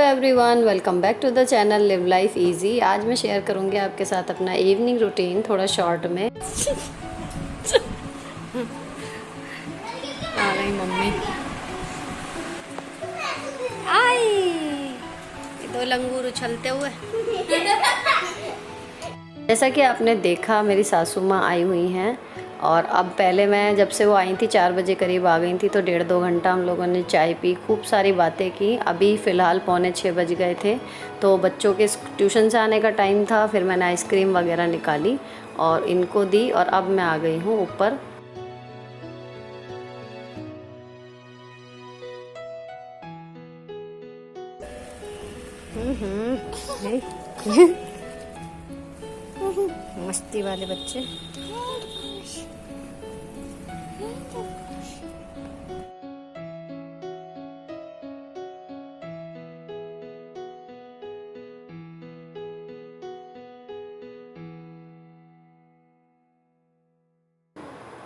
Everyone, welcome back to the channel live life easy. आज मैं share करूंगी आपके साथ अपना इवनिंग रूटीन थोड़ा शॉर्ट में। आ रही मम्मी, आई ये दो लंगूर उछलते हुए। जैसा कि आपने देखा, मेरी सासू माँ आई हुई हैं और अब पहले मैं जब से वो आई थी 4 बजे करीब आ गई थी, तो 1.5-2 घंटा हम लोगों ने चाय पी, खूब सारी बातें की। अभी फ़िलहाल 5:45 बज गए थे, तो बच्चों के ट्यूशन से आने का टाइम था। फिर मैंने आइसक्रीम वगैरह निकाली और इनको दी और अब मैं आ गई हूँ ऊपर। मस्ती वाले बच्चे।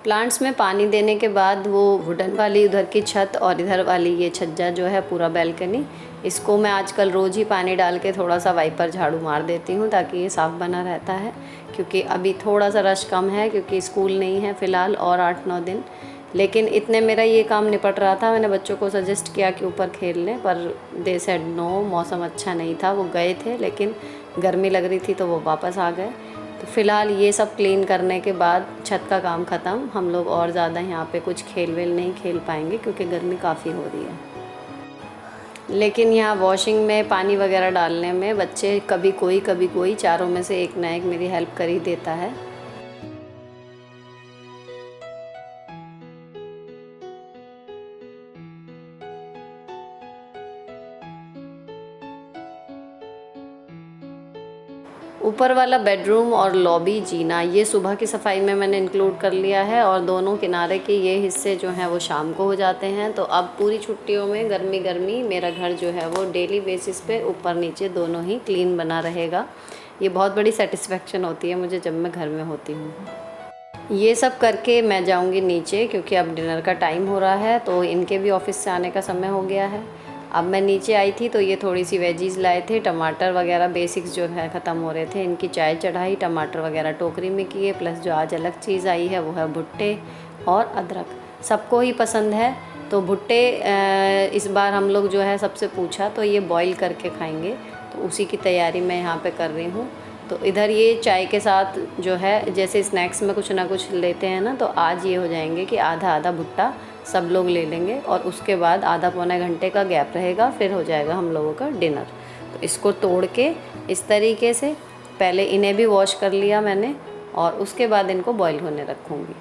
प्लांट्स में पानी देने के बाद वो वुडन वाली उधर की छत और इधर वाली ये छज्जा जो है पूरा बैल्कनी, इसको मैं आजकल रोज़ ही पानी डाल के थोड़ा सा वाइपर झाड़ू मार देती हूँ ताकि ये साफ़ बना रहता है। क्योंकि अभी थोड़ा सा रश कम है क्योंकि स्कूल नहीं है फ़िलहाल और 8-9 दिन, लेकिन इतने मेरा ये काम निपट रहा था। मैंने बच्चों को सजेस्ट किया कि ऊपर खेल लें, पर दे सेड नो, मौसम अच्छा नहीं था। वो गए थे लेकिन गर्मी लग रही थी तो वो वापस आ गए। तो फ़िलहाल ये सब क्लीन करने के बाद छत का काम ख़त्म। हम लोग और ज़्यादा यहाँ पे कुछ खेल वेल नहीं खेल पाएंगे क्योंकि गर्मी काफ़ी हो रही है। लेकिन यहाँ वॉशिंग में पानी वगैरह डालने में बच्चे कभी कोई चारों में से एक ना एक मेरी हेल्प कर ही देता है। ऊपर वाला बेडरूम और लॉबी जीना ये सुबह की सफाई में मैंने इंक्लूड कर लिया है और दोनों किनारे के ये हिस्से जो हैं वो शाम को हो जाते हैं। तो अब पूरी छुट्टियों में गर्मी मेरा घर जो है वो डेली बेसिस पे ऊपर नीचे दोनों ही क्लीन बना रहेगा। ये बहुत बड़ी सेटिस्फेक्शन होती है मुझे जब मैं घर में होती हूँ। ये सब करके मैं जाऊँगी नीचे क्योंकि अब डिनर का टाइम हो रहा है, तो इनके भी ऑफिस से आने का समय हो गया है। अब मैं नीचे आई थी तो ये थोड़ी सी वेजीज़ लाए थे, टमाटर वगैरह बेसिक्स जो है ख़त्म हो रहे थे। इनकी चाय चढ़ाई, टमाटर वगैरह टोकरी में किए, प्लस जो आज अलग चीज़ आई है वो है भुट्टे और अदरक। सबको ही पसंद है तो भुट्टे इस बार हम लोग जो है सबसे पूछा तो ये बॉईल करके खाएंगे, तो उसी की तैयारी मैं यहाँ पर कर रही हूँ। तो इधर ये चाय के साथ जो है जैसे स्नैक्स में कुछ ना कुछ लेते हैं ना, तो आज ये हो जाएंगे कि आधा आधा भुट्टा सब लोग ले लेंगे और उसके बाद आधा पौने घंटे का गैप रहेगा, फिर हो जाएगा हम लोगों का डिनर। तो इसको तोड़ के इस तरीके से पहले इन्हें भी वॉश कर लिया मैंने और उसके बाद इनको बॉईल होने रखूँगी।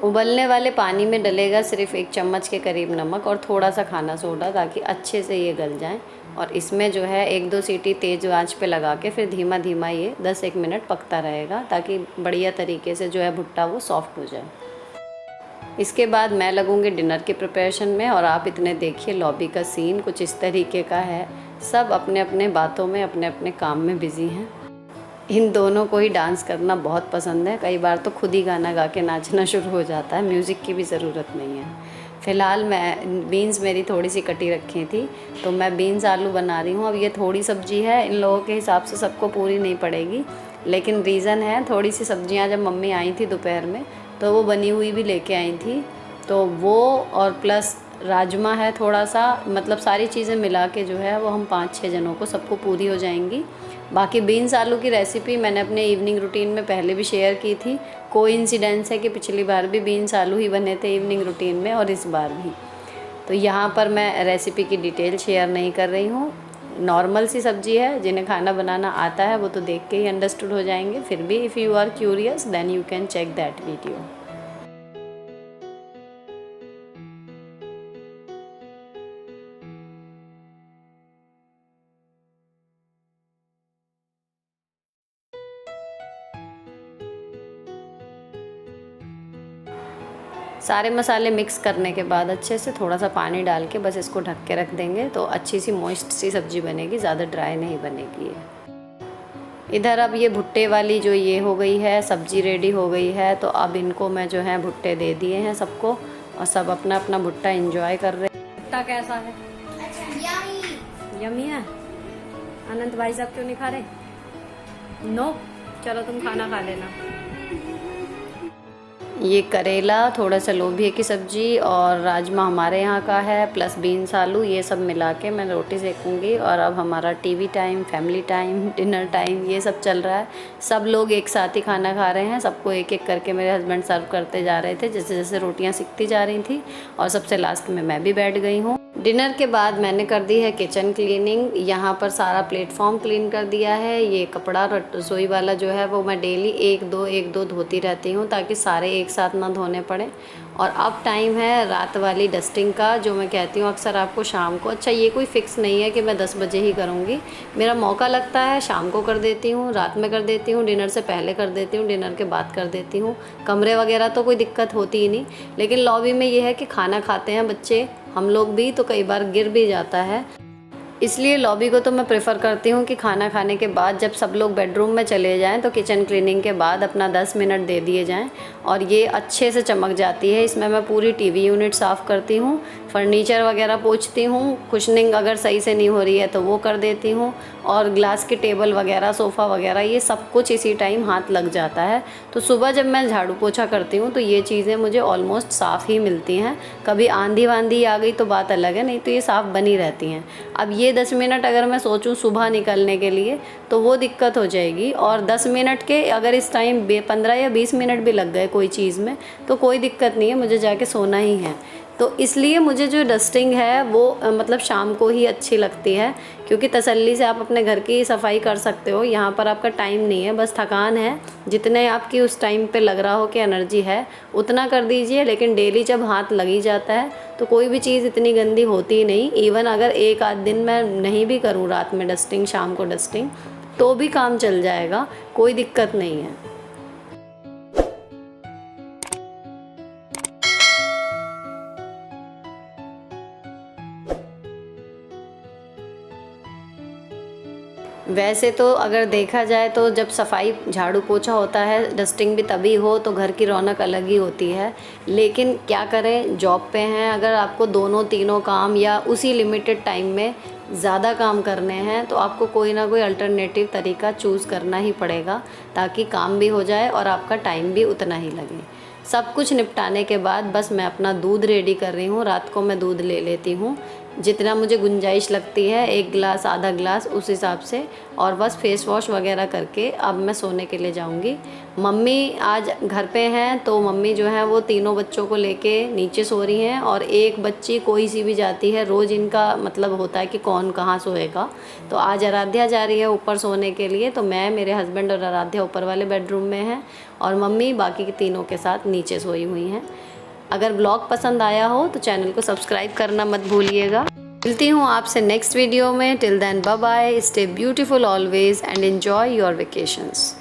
उबलने वाले पानी में डलेगा सिर्फ 1 चम्मच के करीब नमक और थोड़ा सा खाना सोडा ताकि अच्छे से ये गल जाएं। और इसमें जो है 1-2 सीटी तेज़ आंच पे लगा के फिर धीमा धीमा ये 10-1 मिनट पकता रहेगा ताकि बढ़िया तरीके से जो है भुट्टा वो सॉफ्ट हो जाए। इसके बाद मैं लगूँगी डिनर की प्रिपरेशन में और आप इतने देखिए लॉबी का सीन कुछ इस तरीके का है। सब अपने अपने बातों में अपने अपने काम में बिज़ी हैं। इन दोनों को ही डांस करना बहुत पसंद है, कई बार तो खुद ही गाना गा के नाचना शुरू हो जाता है, म्यूज़िक की भी ज़रूरत नहीं है। फ़िलहाल मैं बीन्स मेरी थोड़ी सी कटी रखी थी तो मैं बीन्स आलू बना रही हूँ। अब ये थोड़ी सब्ज़ी है, इन लोगों के हिसाब से सबको पूरी नहीं पड़ेगी, लेकिन रीज़न है थोड़ी सी सब्ज़ियाँ जब मम्मी आई थी दोपहर में तो वो बनी हुई भी लेके आई थी, तो वो और प्लस राजमा है थोड़ा सा, मतलब सारी चीज़ें मिला के जो है वो हम 5-6 जनों को सबको पूरी हो जाएंगी। बाकी बीन्स आलू की रेसिपी मैंने अपने इवनिंग रूटीन में पहले भी शेयर की थी। कोइंसिडेंस है कि पिछली बार भी बीन्स आलू ही बने थे इवनिंग रूटीन में और इस बार भी। तो यहाँ पर मैं रेसिपी की डिटेल शेयर नहीं कर रही हूँ। नॉर्मल सी सब्ज़ी है, जिन्हें खाना बनाना आता है वो तो देख के ही अंडरस्टूड हो जाएंगे। फिर भी if you are curious then you can check that video. सारे मसाले मिक्स करने के बाद अच्छे से थोड़ा सा पानी डाल के बस इसको ढक के रख देंगे तो अच्छी सी मॉइस्ट सी सब्ज़ी बनेगी, ज़्यादा ड्राई नहीं बनेगी ये। इधर अब ये भुट्टे वाली जो ये हो गई है सब्जी रेडी हो गई है, तो अब इनको मैं जो है भुट्टे दे दिए हैं सबको और सब अपना अपना भुट्टा एंजॉय कर रहे हैं। भुट्टा कैसा है? यमी है। अनंत भाई साहब क्यों नहीं खा रहे? नो, चलो तुम खाना खा लेना। ये करेला, थोड़ा सा लोबिया की सब्जी और राजमा हमारे यहाँ का है, प्लस बीन्स आलू, ये सब मिला के मैं रोटी सेकूँगी। और अब हमारा TV time, family time, dinner time ये सब चल रहा है। सब लोग एक साथ ही खाना खा रहे हैं, सबको एक एक करके मेरे हस्बैंड सर्व करते जा रहे थे जैसे जैसे रोटियाँ सिकती जा रही थी, और सबसे लास्ट में मैं भी बैठ गई हूँ। डिनर के बाद मैंने कर दी है किचन क्लीनिंग। यहाँ पर सारा प्लेटफॉर्म क्लीन कर दिया है। ये कपड़ा रसोई वाला जो है वो मैं डेली एक दो धोती रहती हूँ ताकि सारे एक साथ ना धोने पड़े। और अब टाइम है रात वाली डस्टिंग का, जो मैं कहती हूँ अक्सर आपको शाम को। अच्छा, ये कोई फ़िक्स नहीं है कि मैं 10 बजे ही करूँगी, मेरा मौका लगता है शाम को कर देती हूँ, रात में कर देती हूँ, डिनर से पहले कर देती हूँ, डिनर के बाद कर देती हूँ। कमरे वगैरह तो कोई दिक्कत होती ही नहीं, लेकिन लॉबी में ये है कि खाना खाते हैं बच्चे, हम लोग भी, तो कई बार गिर भी जाता है। इसलिए लॉबी को तो मैं प्रेफर करती हूँ कि खाना खाने के बाद जब सब लोग बेडरूम में चले जाएं तो किचन क्लीनिंग के बाद अपना 10 मिनट दे दिए जाएं और ये अच्छे से चमक जाती है। इसमें मैं पूरी टीवी यूनिट साफ़ करती हूँ, फर्नीचर वगैरह पोंछती हूँ, कुशनिंग अगर सही से नहीं हो रही है तो वो कर देती हूँ, और ग्लास की टेबल वगैरह, सोफ़ा वगैरह, ये सब कुछ इसी टाइम हाथ लग जाता है। तो सुबह जब मैं झाड़ू पोछा करती हूँ तो ये चीज़ें मुझे ऑलमोस्ट साफ़ ही मिलती हैं। कभी आंधी वांधी आ गई तो बात अलग है, नहीं तो ये साफ़ बनी रहती हैं। अब ये 10 मिनट अगर मैं सोचूं सुबह निकलने के लिए तो वो दिक्कत हो जाएगी, और 10 मिनट के अगर इस टाइम 15 या 20 मिनट भी लग गए कोई चीज़ में तो कोई दिक्कत नहीं है, मुझे जाके सोना ही है। तो इसलिए मुझे जो डस्टिंग है वो मतलब शाम को ही अच्छी लगती है, क्योंकि तसल्ली से आप अपने घर की सफाई कर सकते हो। यहाँ पर आपका टाइम नहीं है, बस थकान है, जितने आपकी उस टाइम पे लग रहा हो कि एनर्जी है उतना कर दीजिए। लेकिन डेली जब हाथ लग ही जाता है तो कोई भी चीज़ इतनी गंदी होती ही नहीं। इवन अगर एक आध दिन मैं नहीं भी करूँ रात में डस्टिंग, शाम को डस्टिंग, तो भी काम चल जाएगा, कोई दिक्कत नहीं है। वैसे तो अगर देखा जाए तो जब सफाई झाड़ू पोछा होता है, डस्टिंग भी तभी हो तो घर की रौनक अलग ही होती है। लेकिन क्या करें, जॉब पे हैं, अगर आपको दोनों तीनों काम या उसी लिमिटेड टाइम में ज़्यादा काम करने हैं तो आपको कोई ना कोई अल्टरनेटिव तरीका चूज़ करना ही पड़ेगा, ताकि काम भी हो जाए और आपका टाइम भी उतना ही लगे। सब कुछ निपटाने के बाद बस मैं अपना दूध रेडी कर रही हूँ। रात को मैं दूध ले लेती हूँ जितना मुझे गुंजाइश लगती है, 1 गिलास आधा गिलास उस हिसाब से, और बस फेस वॉश वगैरह करके अब मैं सोने के लिए जाऊंगी। मम्मी आज घर पे हैं तो मम्मी जो है वो तीनों बच्चों को लेके नीचे सो रही हैं, और एक बच्ची कोई सी भी जाती है, रोज़ इनका मतलब होता है कि कौन कहाँ सोएगा। तो आज आराध्या जा रही है ऊपर सोने के लिए, तो मैं, मेरे हस्बैंड और आराध्या ऊपर वाले बेडरूम में हैं और मम्मी बाकी के तीनों के साथ नीचे सोई हुई हैं। अगर ब्लॉग पसंद आया हो तो चैनल को सब्सक्राइब करना मत भूलिएगा। मिलती हूँ आपसे नेक्स्ट वीडियो में। Till then bye bye, stay beautiful always and enjoy your vacations.